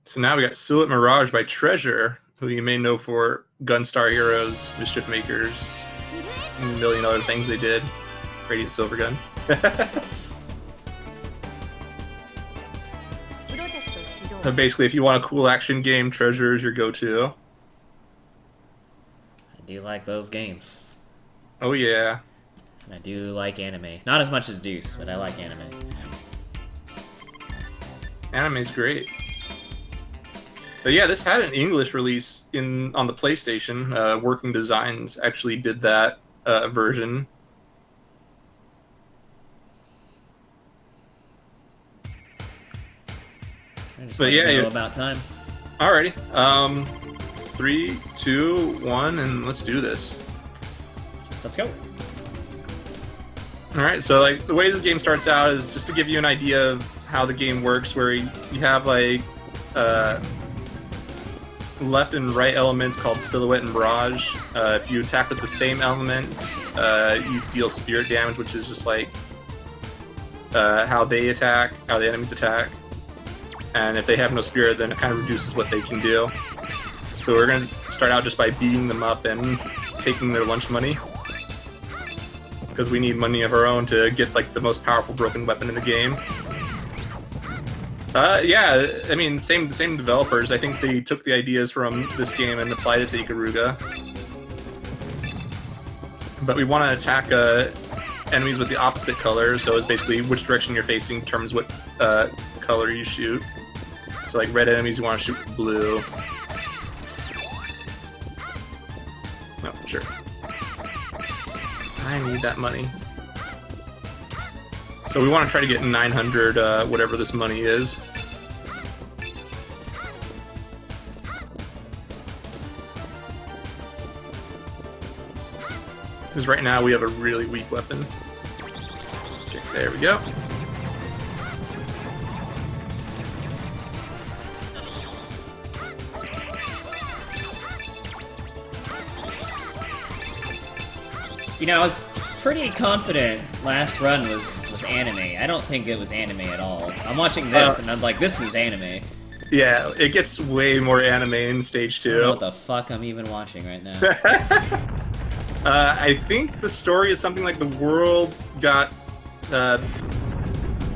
So now we got Silhouette Mirage by Treasure, who you may know for Gunstar Heroes, Mischief Makers, a million other things they did. Radiant Silvergun. But basically, if you want a cool action game, Treasure is your go-to. I do like those games. Oh yeah. And I do like anime. Not as much as Deuce, but I like anime. Anime's great. But yeah, this had an English release on the PlayStation. Working Designs actually did that version. But yeah, about time. Alrighty. 3, 2, 1, and let's do this. Let's go. Alright, so like the way this game starts out is just to give you an idea of how the game works, where you have like left and right elements called Silhouette and Mirage. If you attack with the same element, you deal spirit damage, which is just like how they attack, how the enemies attack. And if they have no spirit, then it kind of reduces what they can do. So we're going to start out just by beating them up and taking their lunch money, because we need money of our own to get like the most powerful broken weapon in the game. Yeah, I mean, same developers. I think they took the ideas from this game and applied it to Ikaruga. But we want to attack enemies with the opposite color, so it's basically which direction you're facing determines what color you shoot. So like red enemies, you want to shoot blue. No, sure. I need that money. So we want to try to get 900, whatever this money is. Because right now we have a really weak weapon. Okay, there we go. You know, I was pretty confident last run was anime. I don't think it was anime at all. I'm watching this and I'm like, this is anime. Yeah, it gets way more anime in stage 2. I don't know what the fuck I'm even watching right now. I think the story is something like the world got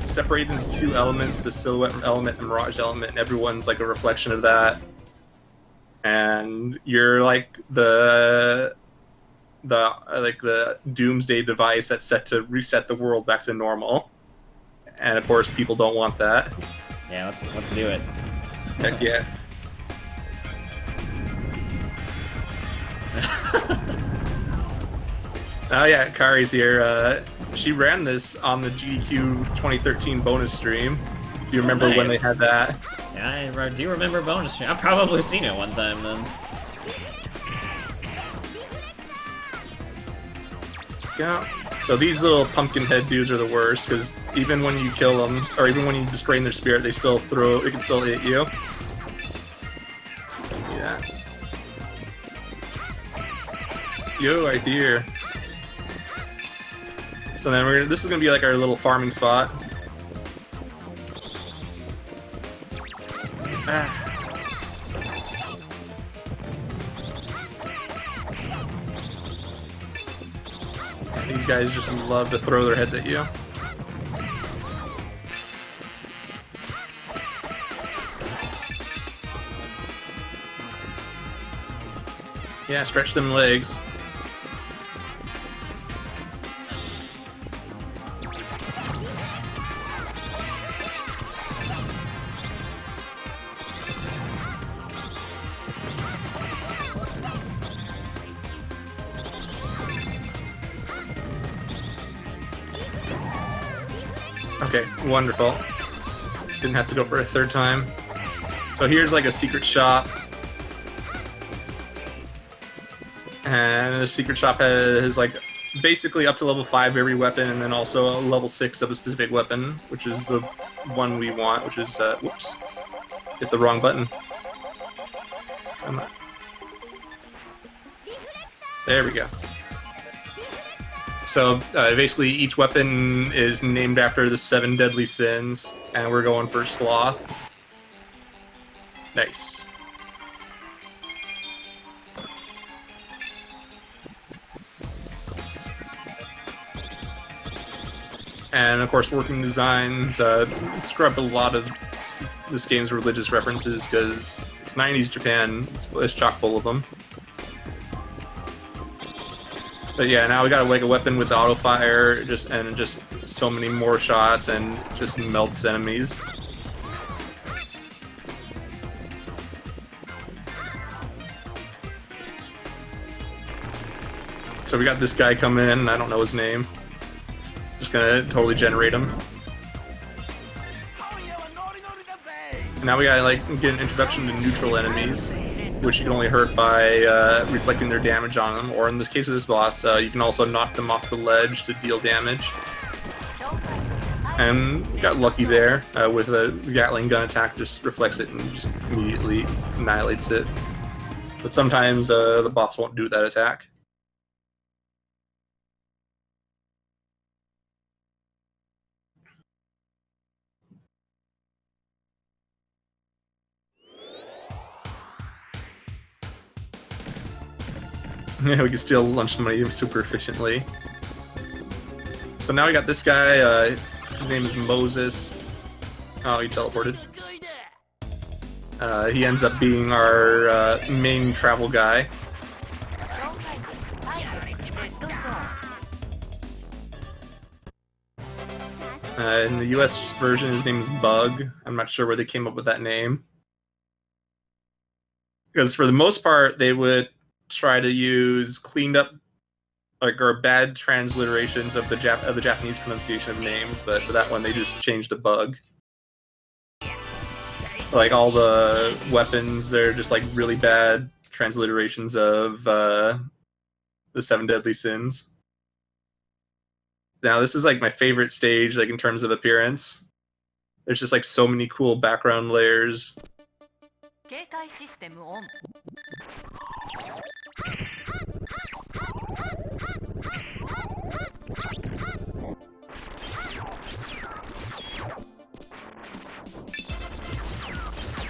separated into 2 elements, the Silhouette element and Mirage element, and everyone's like a reflection of that. And you're like the doomsday device that's set to reset the world back to normal. And of course, people don't want that. Yeah, let's do it. Heck yeah. Oh yeah, Kari's here. She ran this on the GDQ 2013 bonus stream. Do you remember when they had that? Yeah, I do remember bonus stream. I've probably seen it one time then. Yeah. So these little pumpkin head dudes are the worst, because even when you kill them, or even when you just drain their spirit, they still throw. It can still hit you. Yeah. Yo, right here. So then this is gonna be like our little farming spot. Ah. These guys just love to throw their heads at you. Yeah, stretch them legs. Okay, wonderful. Didn't have to go for a 3rd time. So here's like a secret shop. And the secret shop has like basically up to level 5 every weapon, and then also a level 6 of a specific weapon, which is the one we want, which is, whoops. Hit the wrong button. Come on. There we go. So basically each weapon is named after the 7 deadly sins, and we're going for Sloth. Nice. And of course, working designs scrub a lot of this game's religious references because it's 90s Japan. It's chock full of them. But yeah, now we got like a weapon with auto fire, just so many more shots and just melts enemies. So we got this guy come in. I don't know his name. Just gonna totally generate him. And now we gotta like get an introduction to neutral enemies, which you can only hurt by reflecting their damage on them, or in this case of this boss, you can also knock them off the ledge to deal damage. And got lucky there with a Gatling gun attack, just reflects it and just immediately annihilates it. But sometimes the boss won't do that attack. Yeah, we can steal lunch money super efficiently. So now we got this guy, his name is Moses. Oh, he teleported. He ends up being our main travel guy. In the US version, his name is Bug. I'm not sure where they came up with that name. Because for the most part, they would try to use cleaned up, like, or bad transliterations of the Japanese pronunciation of names, but for that one they just changed to Bug. Like all the weapons, they're just like really bad transliterations of the Seven Deadly Sins. Now this is like my favorite stage, like in terms of appearance. There's just like so many cool background layers.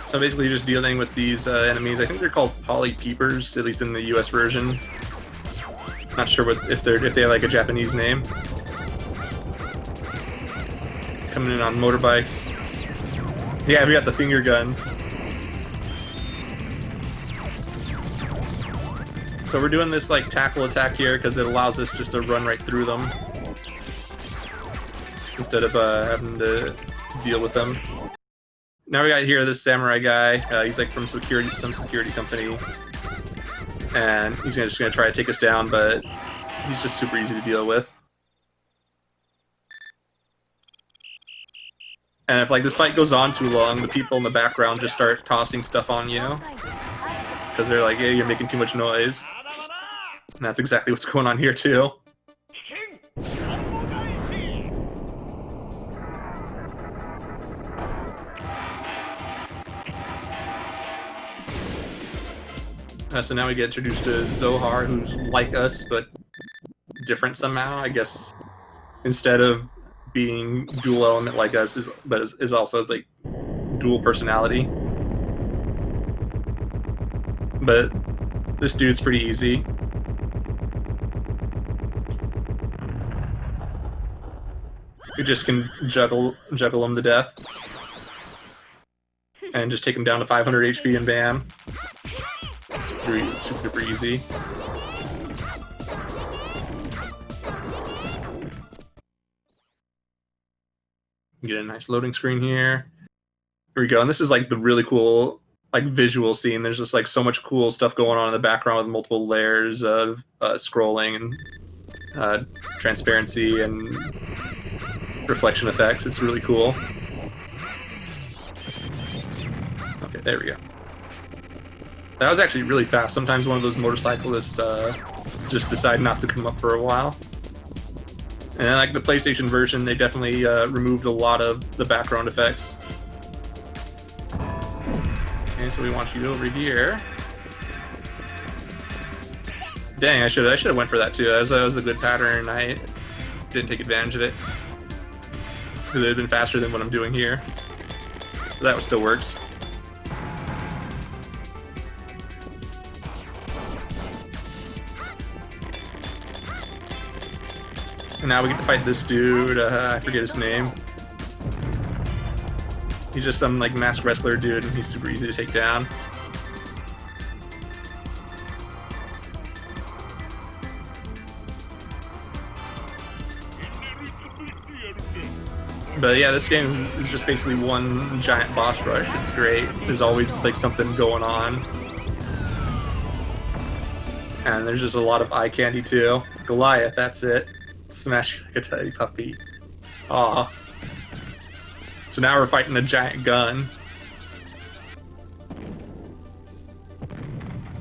So basically you're just dealing with these enemies. I think they're called polypeepers, at least in the US version. Not sure if they have like a Japanese name. Coming in on motorbikes. Yeah, we got the finger guns. So we're doing this like tackle attack here because it allows us just to run right through them instead of having to deal with them. Now we got here this samurai guy. He's like from some security company, and he's just gonna try to take us down, but he's just super easy to deal with. And if like this fight goes on too long, the people in the background just start tossing stuff on you because they're like, "Hey, you're making too much noise." And that's exactly what's going on here too. So now we get introduced to Zohar, who's like us, but different somehow. I guess instead of being dual element like us, is also like dual personality. But this dude's pretty easy. You just can juggle him to death, and just take him down to 500 HP and bam. Super easy. Get a nice loading screen here. Here we go, and this is like the really cool like visual scene. There's just like so much cool stuff going on in the background with multiple layers of scrolling and transparency and reflection effects. It's really cool. Okay, there we go. That was actually really fast. Sometimes one of those motorcyclists just decide not to come up for a while. And like the PlayStation version, they definitely removed a lot of the background effects. Okay, so we want you over here. Dang, I should have went for that too. That was a good pattern. I didn't take advantage of it because it had been faster than what I'm doing here. But that still works. And now we get to fight this dude. I forget his name. He's just some like masked wrestler dude, and he's super easy to take down. But yeah, this game is just basically one giant boss rush. It's great. There's always like something going on. And there's just a lot of eye candy too. Goliath, that's it. Smash like a tiny puppy. Aw. So now we're fighting a giant gun.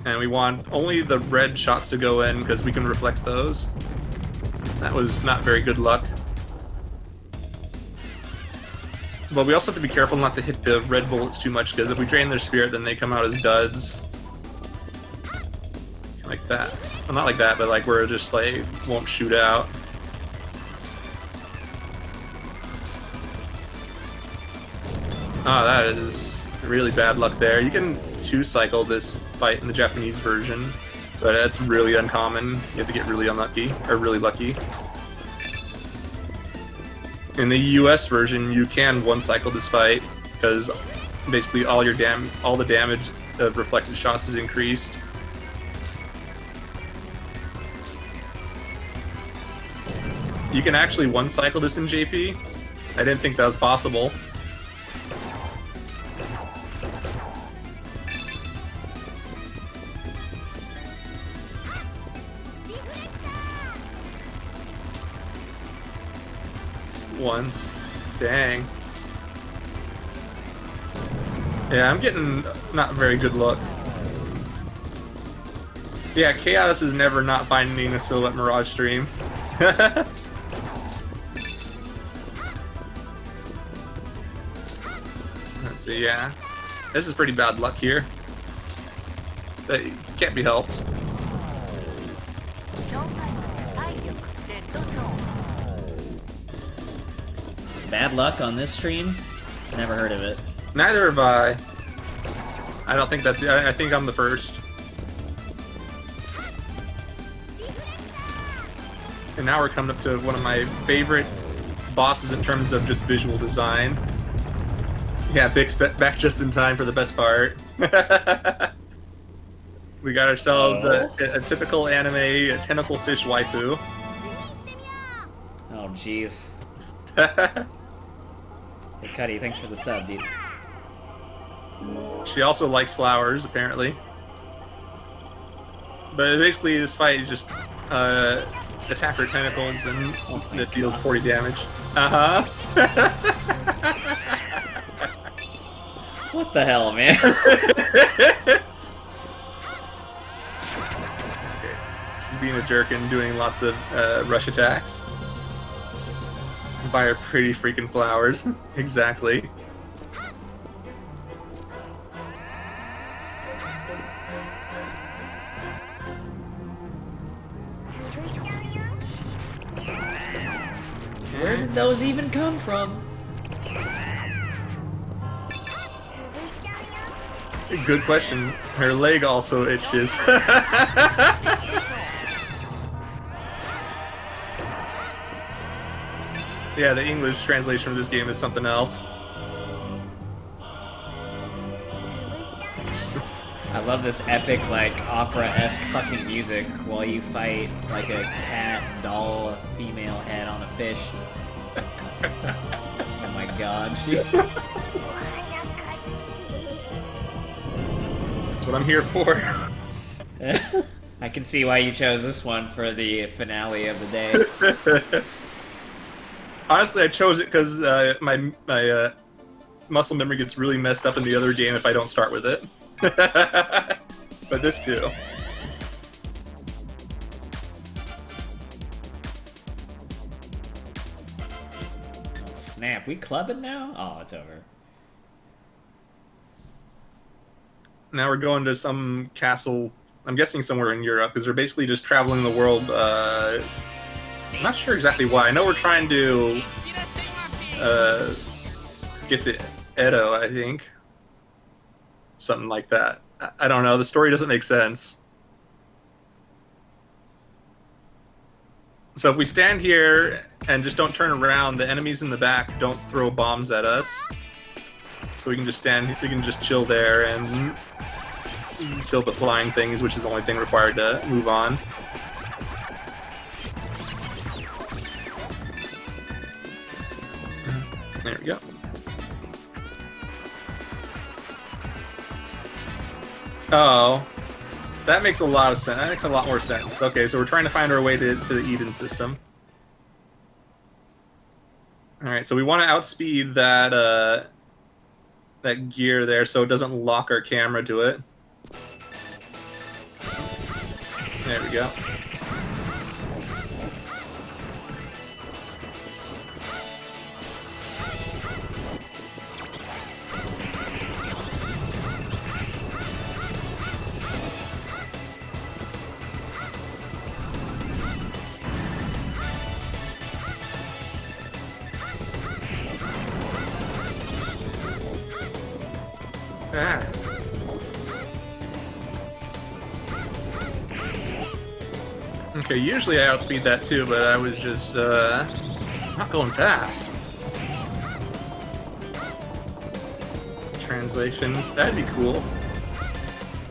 And we want only the red shots to go in because we can reflect those. That was not very good luck. But we also have to be careful not to hit the red bullets too much, because if we drain their spirit, then they come out as duds. Like that. Well, not like that, but like where it just like won't shoot out. Oh, that is really bad luck there. You can two-cycle this fight in the Japanese version, but that's really uncommon. You have to get really unlucky, or really lucky. In the US version, you can one-cycle this fight, because basically all the damage of reflected shots is increased. You can actually one-cycle this in JP. I didn't think that was possible. Once. Dang. Yeah, I'm getting not very good luck. Yeah, Chaos is never not finding a Silhouette Mirage stream. Let's see, yeah. This is pretty bad luck here. But it can't be helped. Bad luck on this stream? Never heard of it. Neither have I. I don't think that's it. I think I'm the first. And now we're coming up to one of my favorite bosses in terms of just visual design. Yeah, Bix back just in time for the best part. We got ourselves a typical anime tentacle fish waifu. Oh, jeez. Hey, Cuddy, thanks for the sub, dude. She also likes flowers, apparently. But basically, this fight is just attack her tentacles and it deals 40 damage. Uh-huh. What the hell, man? Okay. She's being a jerk and doing lots of rush attacks. By her pretty freaking flowers. Exactly. Where did those even come from? Good question. Her leg also itches. Yeah, the English translation of this game is something else. I love this epic, like, opera-esque fucking music while you fight, like, a cat, doll, female head on a fish. Oh my god. That's what I'm here for. I can see why you chose this one for the finale of the day. Honestly, I chose it because my muscle memory gets really messed up in the other game if I don't start with it. But this too. Snap, we clubbing now? Oh, it's over. Now we're going to some castle, I'm guessing somewhere in Europe, because they're basically just traveling the world. I'm not sure exactly why. I know we're trying to get to Edo, I think. Something like that. I don't know. The story doesn't make sense. So if we stand here and just don't turn around, the enemies in the back don't throw bombs at us. So we can just chill there and kill the flying things, which is the only thing required to move on. There we go. Oh, that makes a lot of sense. That makes a lot more sense. Okay, so we're trying to find our way to the Eden system. All right, so we want to outspeed that that gear there, so it doesn't lock our camera to it. There we go. Ah. Okay, usually I outspeed that too, but I was just not going fast. Translation, that'd be cool.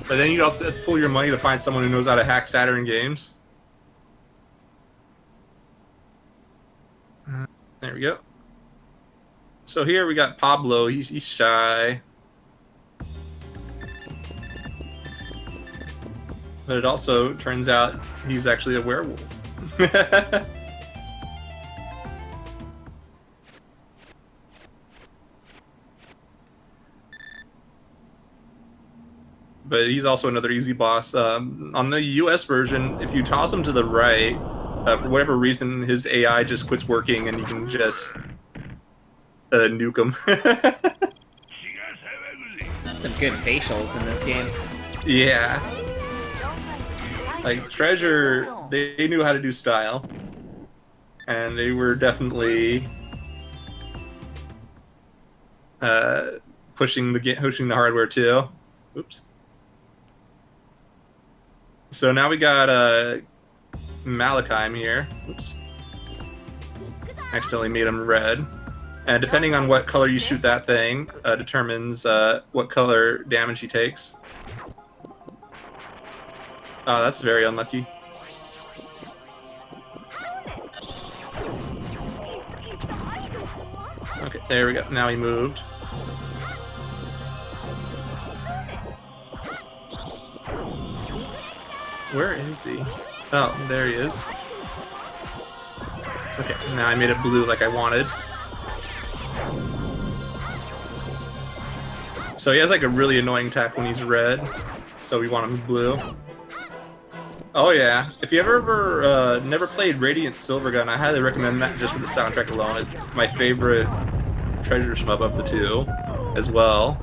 But then you'd have to pull your money to find someone who knows how to hack Saturn games. There we go. So here we got Pablo, he's shy. But it also turns out he's actually a werewolf. But he's also another easy boss. On the US version, if you toss him to the right, for whatever reason, his AI just quits working and you can just nuke him. Some good facials in this game. Yeah. Like, Treasure, they knew how to do style. And they were definitely pushing the hardware too. Oops. So now we got Malachime here. Oops. Accidentally made him red. And depending on what color you shoot that thing, determines what color damage he takes. Oh, that's very unlucky. Okay, there we go. Now he moved. Where is he? Oh, there he is. Okay, now I made it blue like I wanted. So he has like a really annoying attack when he's red, so we want him blue. Oh yeah, if you ever never played Radiant Silvergun, I highly recommend that just for the soundtrack alone. It's my favorite treasure shmup of the two, as well.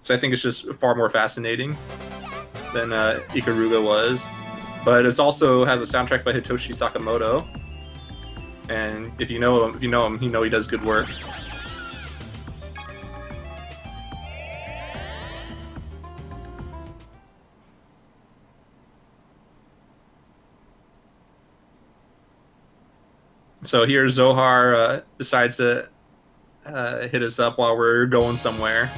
So I think it's just far more fascinating than Ikaruga was. But it also has a soundtrack by Hitoshi Sakamoto, and if you know him, you know he does good work. So here Zohar decides to hit us up while we're going somewhere.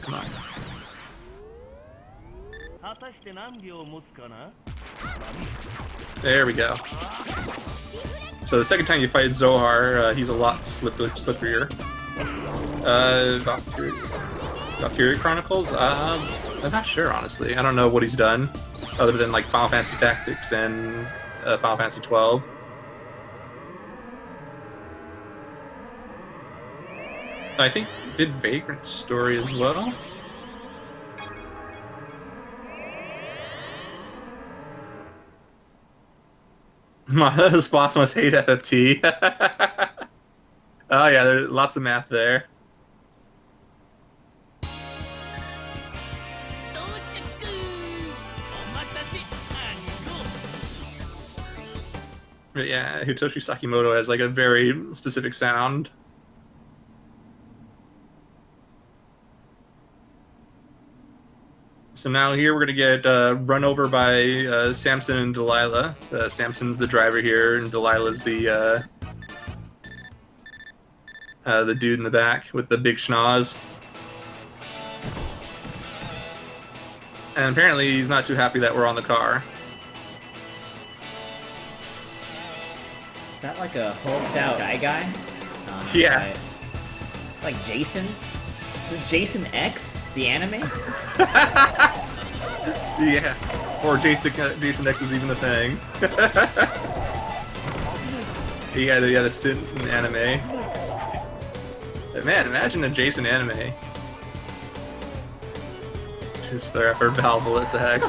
Come on. There we go. So the second time you fight Zohar, he's a lot slipperier. Valkyrie Chronicles? I'm not sure, honestly. I don't know what he's done, other than like Final Fantasy Tactics and Final Fantasy 12. I think did Vagrant Story as well. This boss must hate FFT. Oh yeah, there's lots of math there. But yeah, Hitoshi Sakimoto has like a very specific sound. So now here we're gonna get run over by Samson and Delilah. Samson's the driver here, and Delilah's the dude in the back with the big schnoz. And apparently he's not too happy that we're on the car. Is that like a hulked out guy? Yeah. Like Jason? Is this Jason X, the anime? Yeah. Or Jason X was even a thing. he had a stint in anime. But man, imagine a Jason anime. Just there for Valvolus X.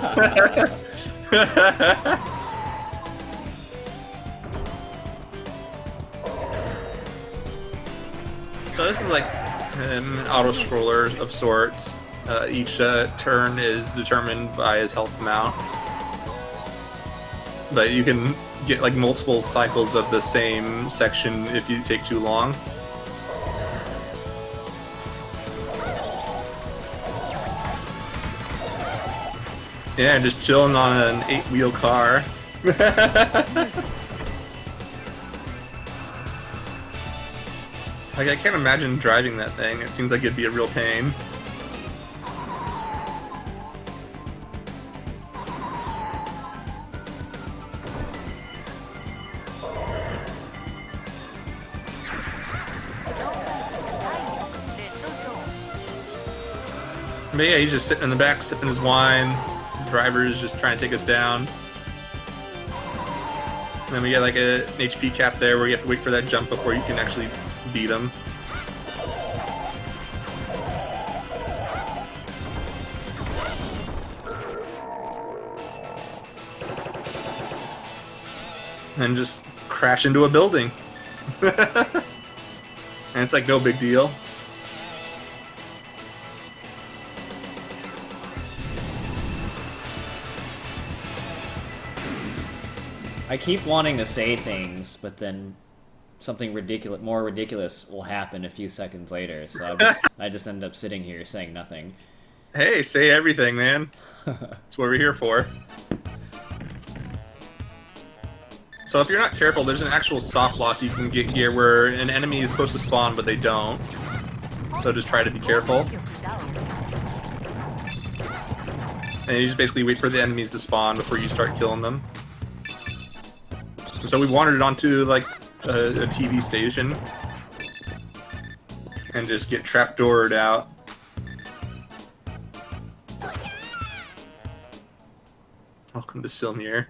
So this is like an auto-scroller of sorts. Each turn is determined by his health amount. But you can get like multiple cycles of the same section if you take too long. Yeah, just chilling on an 8-wheel car. Like, I can't imagine driving that thing. It seems like it'd be a real pain. But yeah, he's just sitting in the back, sipping his wine. The driver is just trying to take us down. And then we get like an HP cap there where you have to wait for that jump before you can actually beat him. And just crash into a building. And it's like no big deal. I keep wanting to say things, but then something more ridiculous will happen a few seconds later, so I just end up sitting here saying nothing. Hey, say everything, man. That's what we're here for. So if you're not careful, there's an actual soft lock you can get here where an enemy is supposed to spawn, but they don't. So just try to be careful. And you just basically wait for the enemies to spawn before you start killing them. So we wandered onto like a TV station and just get trapdoored out. Welcome to Silmir.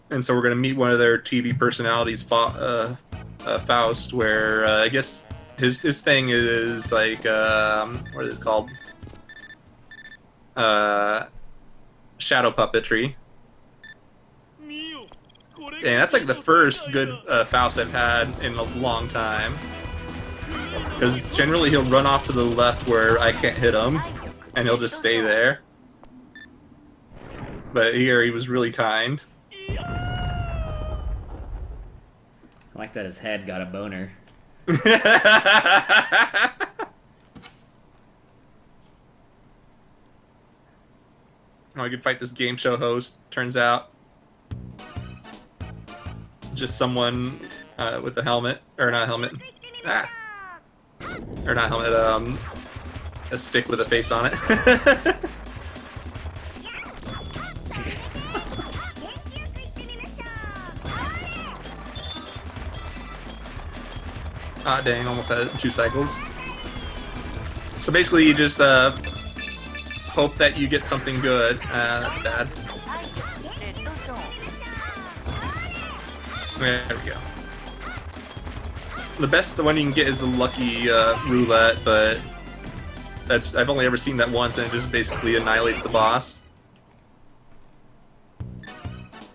And so we're gonna meet one of their TV personalities, Faust, where I guess his thing is like what is it called? Shadow puppetry. And that's like the first good Faust I've had in a long time. Because generally he'll run off to the left where I can't hit him, and he'll just stay there. But here he was really kind. I like that his head got a boner. Oh, I could fight this game show host. Turns out, just someone with a helmet, or not a helmet, or not a helmet, a stick with a face on it. Ah, dang! Almost had 2 cycles. So basically, you just hope that you get something good. That's bad. There we go. The one you can get is the lucky roulette, but I've only ever seen that once, and it just basically annihilates the boss.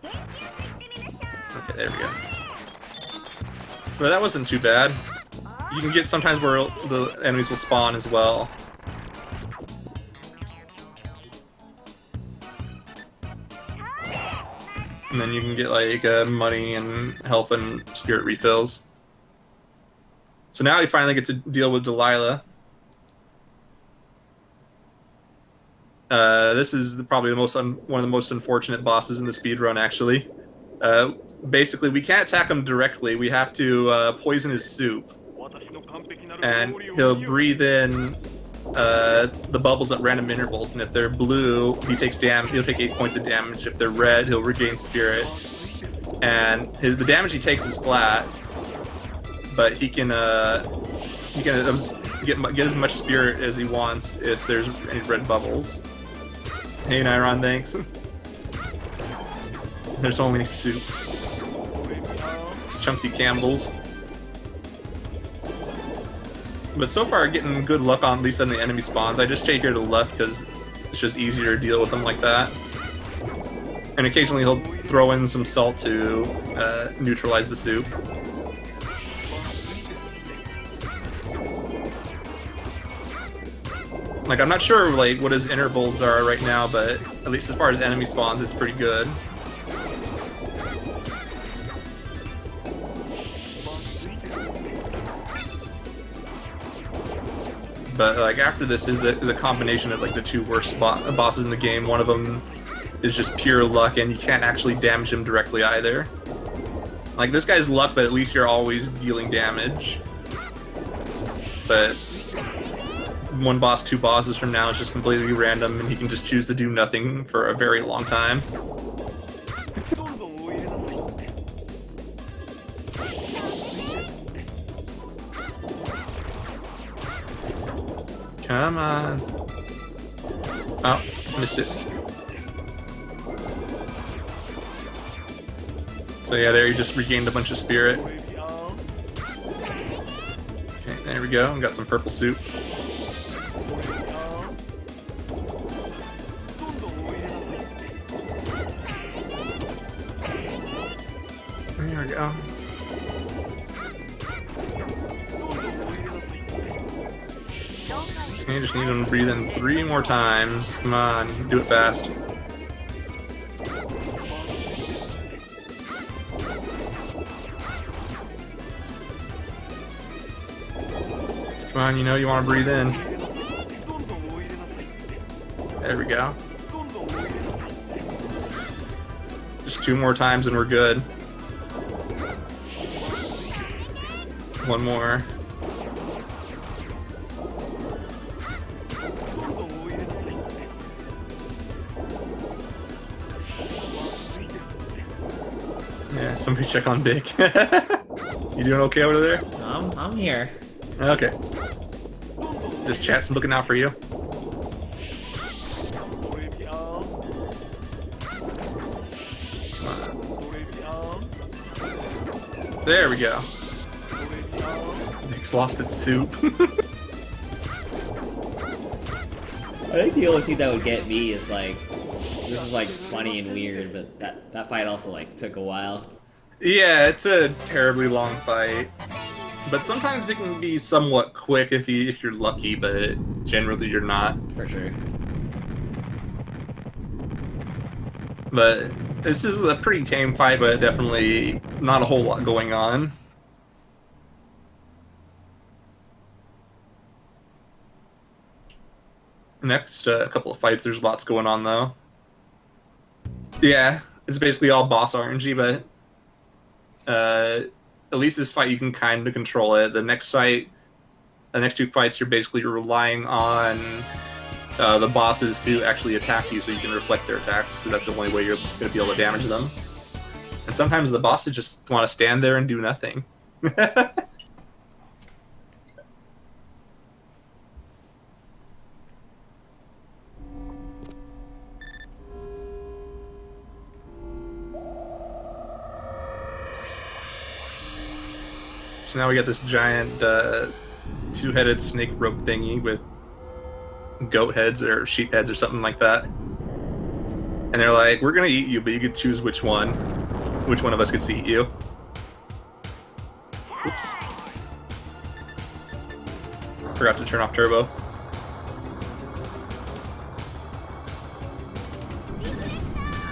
Okay, there we go. But that wasn't too bad. You can get sometimes where the enemies will spawn as well. And then you can get like money and health and spirit refills. So now we finally get to deal with Delilah. This is probably one of the most unfortunate bosses in the speedrun, actually. Basically, we can't attack him directly. We have to poison his soup. And he'll breathe in the bubbles at random intervals, and if they're blue, he'll take 8 points of damage. If they're red, he'll regain spirit. And the damage he takes is flat, but he can get as much spirit as he wants if there's any red bubbles. Hey, Nyron, thanks. There's so many soup. Chunky Campbells. But so far, getting good luck on at least on the enemy spawns. I just stay here to the left because it's just easier to deal with them like that. And occasionally he'll throw in some salt to neutralize the soup. Like, I'm not sure like what his intervals are right now, but at least as far as enemy spawns, it's pretty good. But like after this is a combination of like the two worst bosses in the game. One of them is just pure luck, and you can't actually damage him directly either. Like, this guy's luck, but at least you're always dealing damage. But one boss, 2 bosses from now is just completely random, and he can just choose to do nothing for a very long time. Come on. Oh, missed it. So yeah, there you just regained a bunch of spirit. Okay, there we go. We got some purple soup. There we go. Okay, just need him to breathe in 3 more times. Come on, do it fast. Come on, you know you want to breathe in. There we go. Just 2 more times and we're good. 1 more. Yeah, somebody check on Dick. You doing okay over there? I'm here. Okay. Just chat's looking out for you. There we go. Nick's lost its soup. I think the only thing that would get me is like, this is like funny and weird, but that fight also like took a while. Yeah, it's a terribly long fight. But sometimes it can be somewhat quick if you're lucky, but generally you're not. For sure. But this is a pretty tame fight, but definitely not a whole lot going on. Next couple of fights, there's lots going on though. Yeah, it's basically all boss RNG, but at least this fight you can kind of control it. The next 2 fights, you're basically relying on the bosses to actually attack you so you can reflect their attacks, because that's the only way you're going to be able to damage them. And sometimes the bosses just want to stand there and do nothing. So now we got this giant 2-headed snake rope thingy with goat heads or sheep heads or something like that. And they're like, we're gonna eat you, but you could choose which one of us gets to eat you. Oops. Forgot to turn off turbo.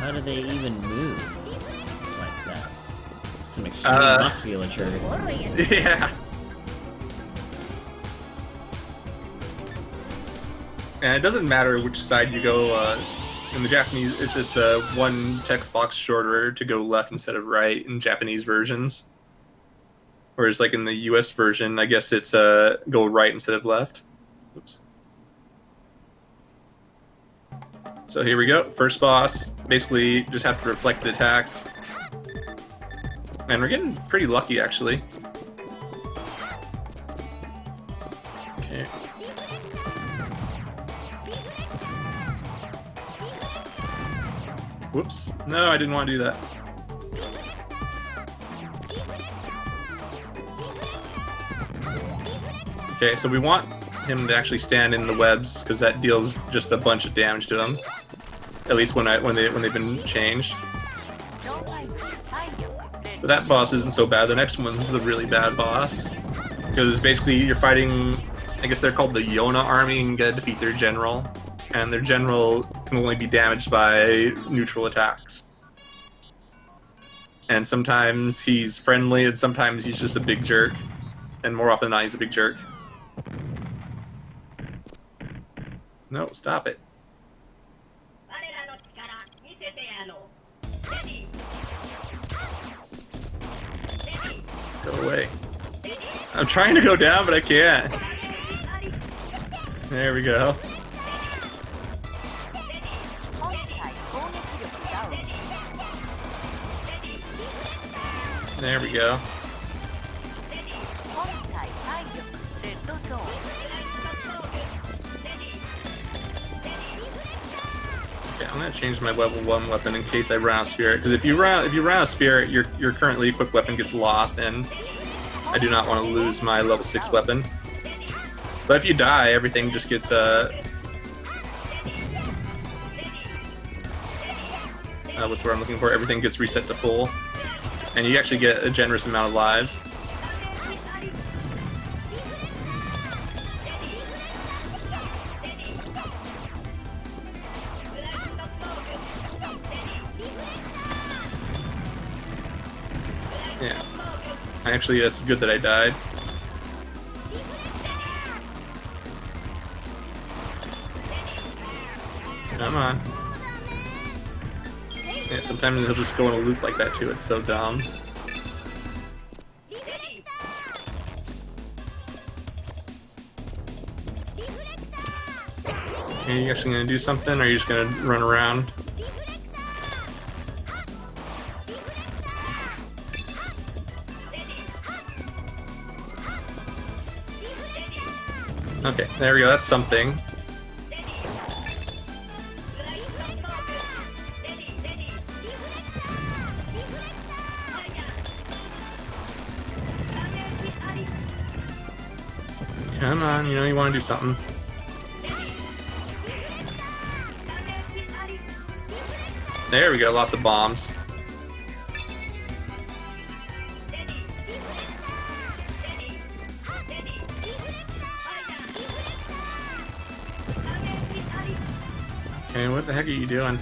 How do they even move like that? Some extreme musculature. Yeah. And it doesn't matter which side you go. In the Japanese, it's just one text box shorter to go left instead of right in Japanese versions. Whereas, like in the US version, I guess it's go right instead of left. Oops. So here we go. First boss. Basically, just have to reflect the attacks. And we're getting pretty lucky, actually. Okay. Whoops. No, I didn't want to do that. Okay, so we want him to actually stand in the webs because that deals just a bunch of damage to him. At least when they've been changed. But that boss isn't so bad. The next one's the really bad boss because basically you're fighting. I guess they're called the Yona army, and you gotta defeat their general. And their general can only be damaged by neutral attacks. And sometimes he's friendly, and sometimes he's just a big jerk. And more often than not, he's a big jerk. No, stop it. Go away. I'm trying to go down, but I can't. There we go. There we go. Okay, I'm gonna change my level 1 weapon in case I run out of spirit. Because if you run out of spirit, your currently equipped weapon gets lost, and I do not want to lose my level 6 weapon. But if you die, everything just gets what's the word I'm looking for? Everything gets reset to full, and you actually get a generous amount of lives. Yeah. Actually, that's good that I died. Come on. Yeah, sometimes he'll just go in a loop like that too. It's so dumb. Are you actually gonna do something, or are you just gonna run around? Okay, there we go. That's something. Come on, you know you want to do something. There we go, lots of bombs. Okay, what the heck are you doing?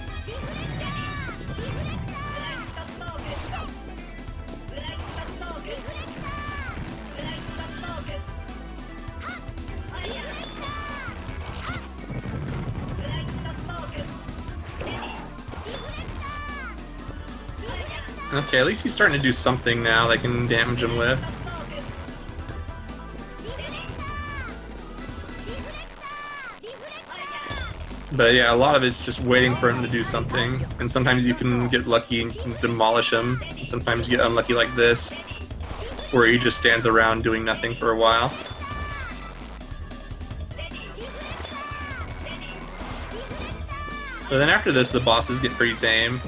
Okay, at least he's starting to do something now that I can damage him with. But yeah, a lot of it's just waiting for him to do something. And sometimes you can get lucky and can demolish him. And sometimes you get unlucky like this, where he just stands around doing nothing for a while. But then after this, the bosses get pretty tame.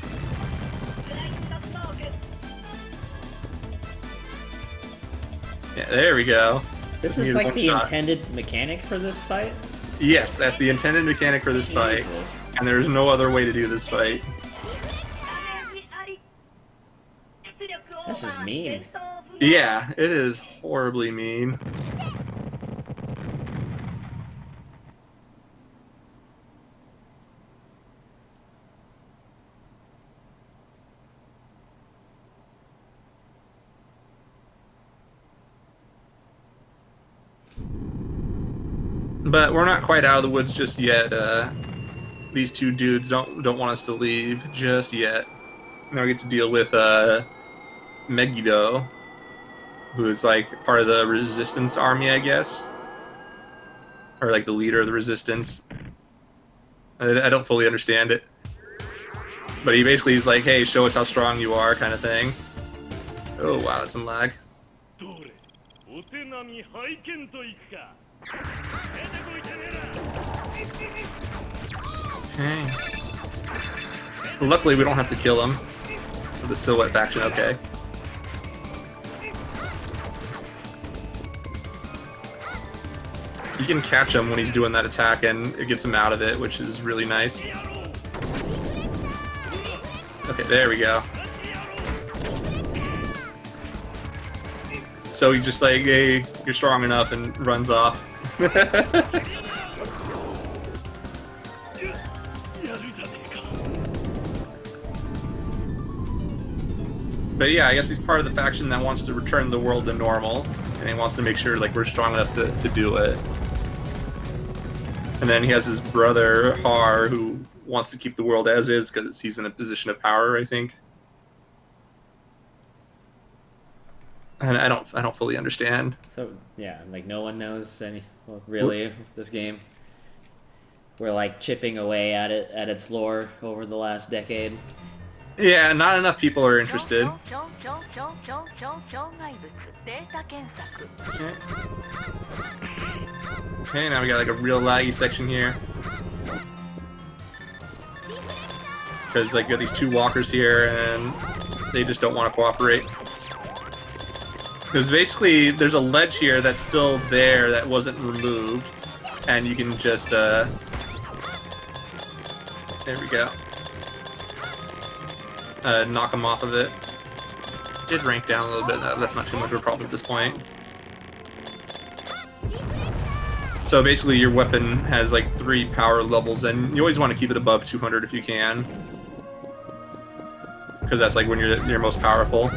Yeah, there we go. This is like the intended mechanic for this fight? Yes, that's the intended mechanic for this fight. And there's no other way to do this fight. This is mean. Yeah, it is horribly mean. But we're not quite out of the woods just yet. These two dudes don't want us to leave just yet. Now we get to deal with Megiddo, who is like part of the resistance army, I guess, or like the leader of the resistance. I don't fully understand it, but he basically is like, "Hey, show us how strong you are," kind of thing. Oh wow, that's some lag. Okay. Luckily, we don't have to kill him. For the silhouette faction, okay. You can catch him when he's doing that attack, and it gets him out of it, which is really nice. Okay, there we go. So he just like, hey, you're strong enough, and runs off. But yeah, I guess he's part of the faction that wants to return the world to normal, and he wants to make sure like we're strong enough to do it. And then he has his brother Har, who wants to keep the world as is because he's in a position of power, I think. And I don't fully understand. So yeah, like no one knows really this game. We're like chipping away at its lore over the last decade. Yeah, not enough people are interested. Okay, now we got like a real laggy section here. Because like you got these two walkers here and they just don't want to cooperate. Because basically there's a ledge here that's still there that wasn't removed. And you can just, there we go. Knock them off of it. Did rank down a little bit. That's not too much of a problem at this point. So basically your weapon has like 3 power levels, and you always want to keep it above 200 if you can. Because that's like when you're most powerful.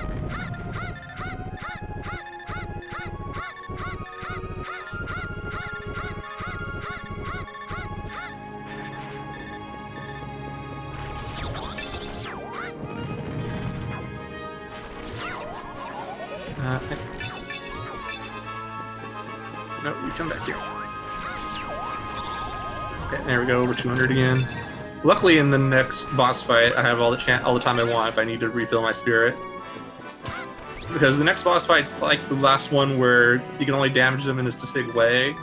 No, you come back here. Okay, there we go, over 200 again. Luckily, in the next boss fight, I have all the time I want if I need to refill my spirit. Because the next boss fight's like the last one where you can only damage them in a specific way,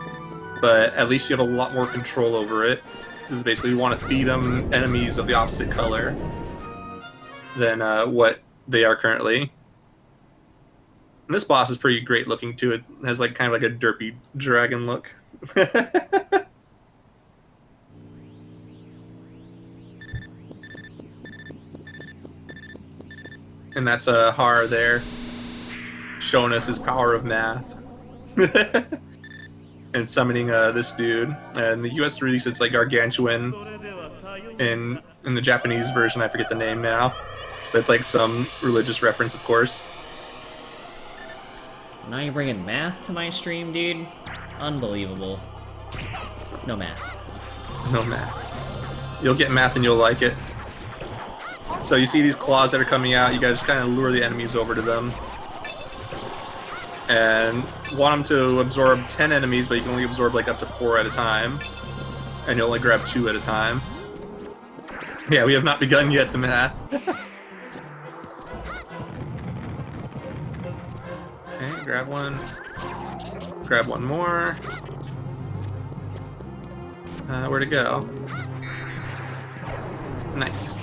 but at least you have a lot more control over it. This is basically you want to feed them enemies of the opposite color than what they are currently. And this boss is pretty great looking too. It has like kind of like a derpy dragon look. And that's Har there, showing us his power of math. And summoning this dude. And the US release, it's like Gargantuan. In the Japanese version, I forget the name now. But it's like some religious reference, of course. Now you're bringing math to my stream, dude? Unbelievable. No math. No math. You'll get math and you'll like it. So you see these claws that are coming out, you gotta just kind of lure the enemies over to them. And want them to absorb 10 enemies, but you can only absorb like up to 4 at a time. And you only grab 2 at a time. Yeah, we have not begun yet to math. Okay, grab one. Grab one more. Where'd it go? Nice.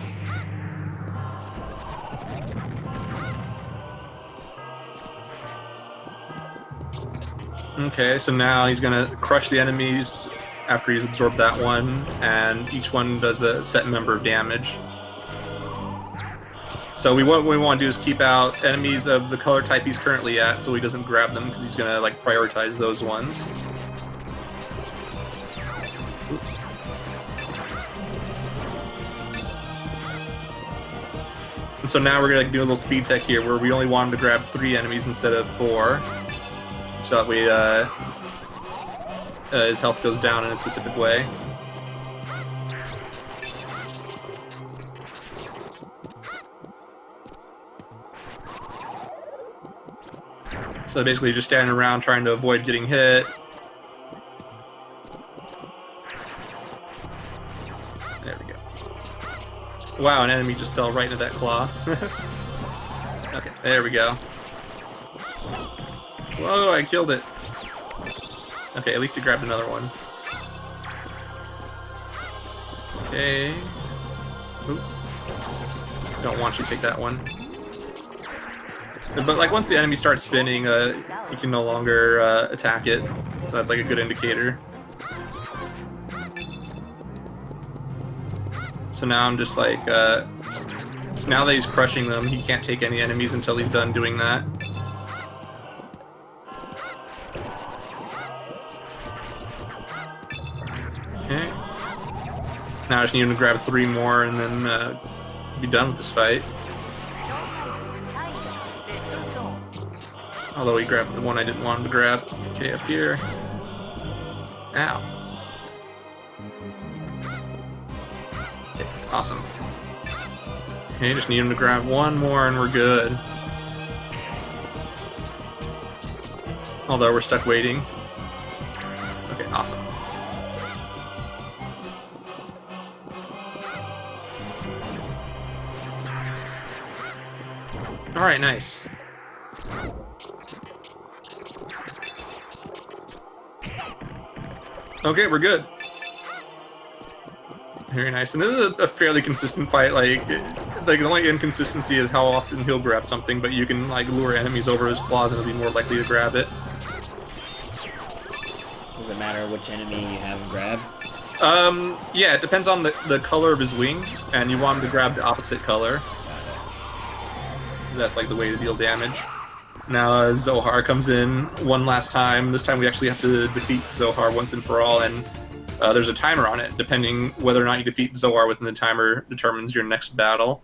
Okay, so now he's gonna crush the enemies after he's absorbed that one, and each one does a set number of damage. So what we want to do is keep out enemies of the color type he's currently at, so he doesn't grab them, because he's gonna like prioritize those ones. Oops. And so now we're gonna do a little speed tech here, where we only want him to grab 3 enemies instead of 4. So that we his health goes down in a specific way. So basically just standing around trying to avoid getting hit. There we go. Wow, an enemy just fell right into that claw. Okay, there we go. Whoa, I killed it. Okay, at least he grabbed another one. Okay. Oop. Don't want you to take that one. But like once the enemy starts spinning, you can no longer attack it. So that's like a good indicator. So now I'm just like, now that he's crushing them, he can't take any enemies until he's done doing that. Okay. Now I just need him to grab 3 more and then be done with this fight. Although he grabbed the one I didn't want him to grab. Okay, up here. Ow. Okay, awesome. Okay, just need him to grab 1 more and we're good. Although we're stuck waiting. Okay, awesome. Alright, nice. Okay, we're good. Very nice. And this is a fairly consistent fight. Like the only inconsistency is how often he'll grab something, but you can like lure enemies over his claws and he'll be more likely to grab it. Does it matter which enemy you have him grab? Yeah, it depends on the color of his wings, and you want him to grab the opposite color. Because that's like the way to deal damage. Now Zohar comes in one last time. This time we actually have to defeat Zohar once and for all, and there's a timer on it. Depending whether or not you defeat Zohar within the timer determines your next battle.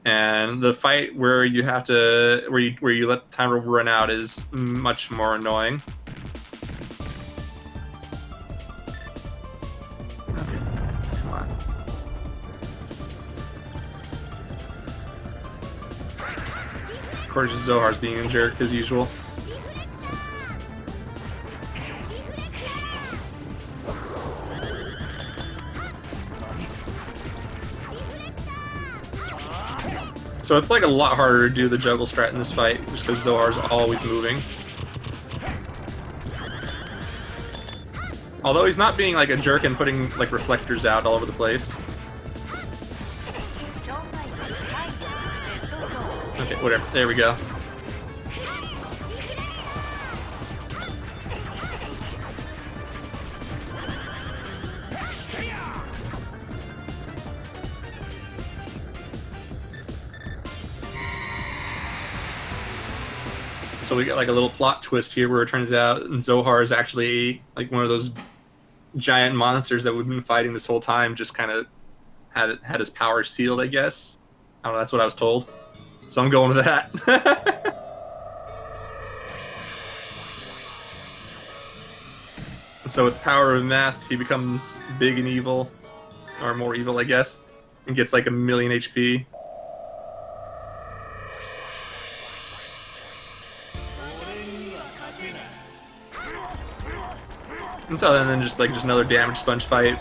And the fight where you have to where you let the timer run out is much more annoying. Okay, come on. Of course, Zohar's being a jerk as usual. So it's like a lot harder to do the juggle strat in this fight, just because Zohar's always moving. Although he's not being like a jerk and putting like reflectors out all over the place. Okay, whatever. There we go. So we got like a little plot twist here where it turns out Zohar is actually like one of those giant monsters that we've been fighting this whole time, just kind of had his power sealed, I guess. I don't know, that's what I was told. So I'm going with that. So with the power of math, he becomes big and evil, or more evil, I guess, and gets like 1,000,000 HP. And so then just another damage sponge fight.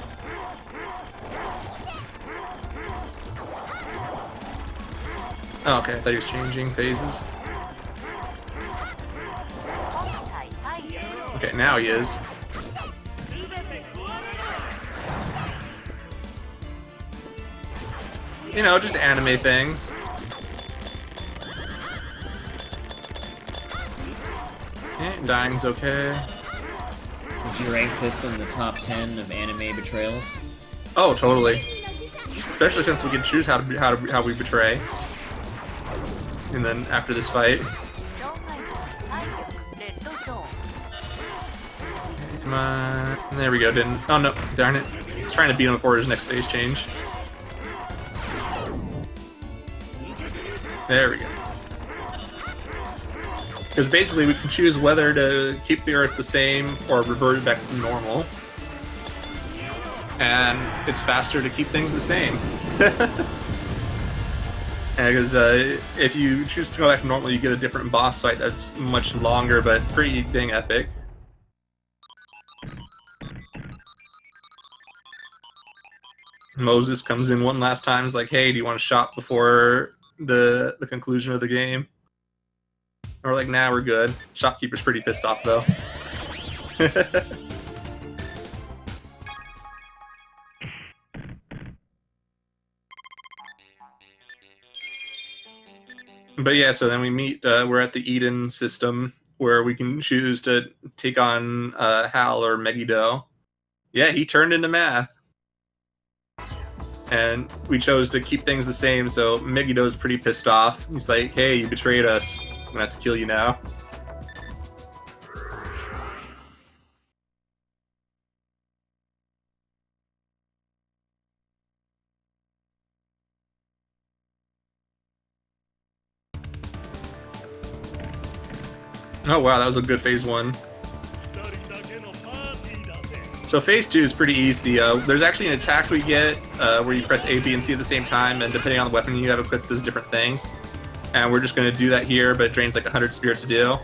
Oh, okay, I thought he was changing phases. Okay, now he is. You know, just anime things. Okay, dying's okay. Would you rank this in the top 10 of anime betrayals? Oh, totally. Especially since we can choose how we betray. And then after this fight. Come on. There we go, didn't. Oh no, darn it. He's trying to beat him before his next phase change. There we go. Because basically we can choose whether to keep the Earth the same or revert it back to normal. And it's faster to keep things the same. Because if you choose to go back to normal, you get a different boss fight that's much longer, but pretty dang epic. Moses comes in one last time, is like, hey, do you want to shop before the conclusion of the game? And we're like, nah, we're good. Shopkeeper's pretty pissed off, though. But yeah, so then we meet, we're at the Eden system, where we can choose to take on Hal or Megiddo. Yeah, he turned into math. And we chose to keep things the same, so Megiddo's pretty pissed off. He's like, hey, you betrayed us. I'm gonna have to kill you now. Oh wow, that was a good phase 1. So phase 2 is pretty easy. There's actually an attack we get where you press A, B, and C at the same time, and depending on the weapon you have equipped, does different things. And we're just going to do that here, but it drains like 100 spirit to do.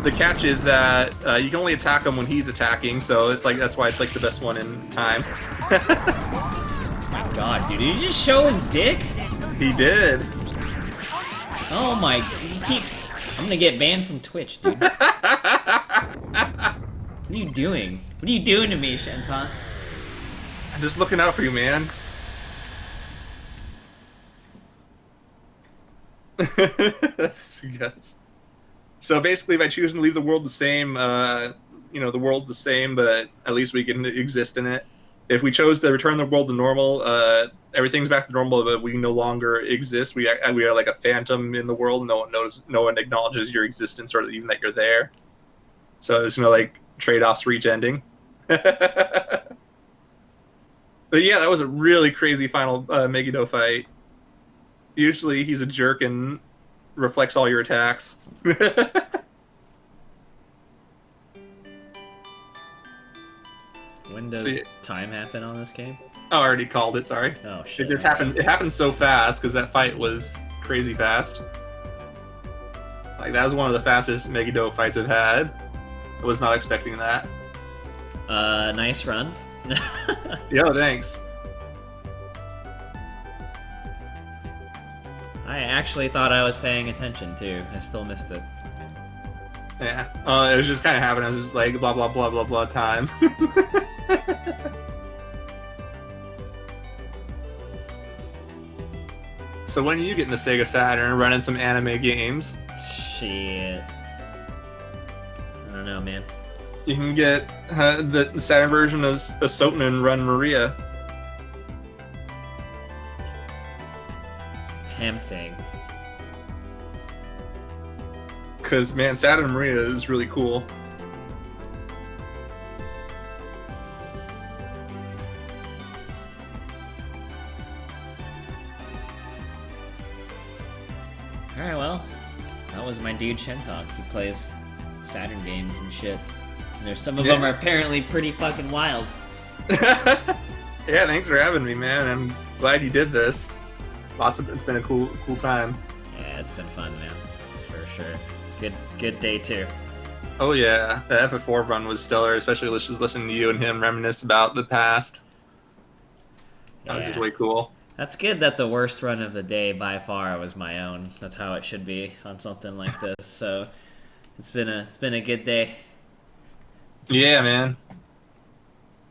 The catch is that you can only attack him when he's attacking, so it's like that's why it's like the best one in time. God, dude, did he just show his dick? He did. Oh my, he keeps... I'm gonna get banned from Twitch, dude. What are you doing? What are you doing to me, Shentok? I'm just looking out for you, man. That's guts. So basically, by choosing to leave the world the same, you know, the world's the same, but at least we can exist in it. If we chose to return the world to normal, everything's back to normal, but we no longer exist. We are like a phantom in the world. No one knows, no one acknowledges your existence or even that you're there. So there's no like trade-offs for each ending. But yeah, that was a really crazy final Megiddo fight. Usually he's a jerk and reflects all your attacks. When does time happen on this game? Oh, I already called it, sorry. Oh, shit. It just happened. It happened so fast because that fight was crazy fast. Like, that was one of the fastest Megiddo fights I've had. I was not expecting that. Nice run. Yo, thanks. I actually thought I was paying attention, too. I still missed it. Yeah. It was just kind of happening. I was just like, blah, blah, blah, blah, blah, time. So when are you getting the Sega Saturn running some anime games? Shit. I don't know, man. You can get the Saturn version of Soten and run Maria. Tempting. Because, man, Saturn and Maria is really cool. Alright, well, that was my dude Shentok. He plays Saturn games and shit. And there's some of them are apparently pretty fucking wild. Yeah, thanks for having me, man. I'm glad you did this. It's been a cool time. Yeah, it's been fun, man. For sure. Good day too. Oh yeah, the FF4 run was stellar, especially just listening to you and him reminisce about the past. That was just way cool. That's good that the worst run of the day by far was my own. That's how it should be on something like this. So it's been a good day. Yeah, man.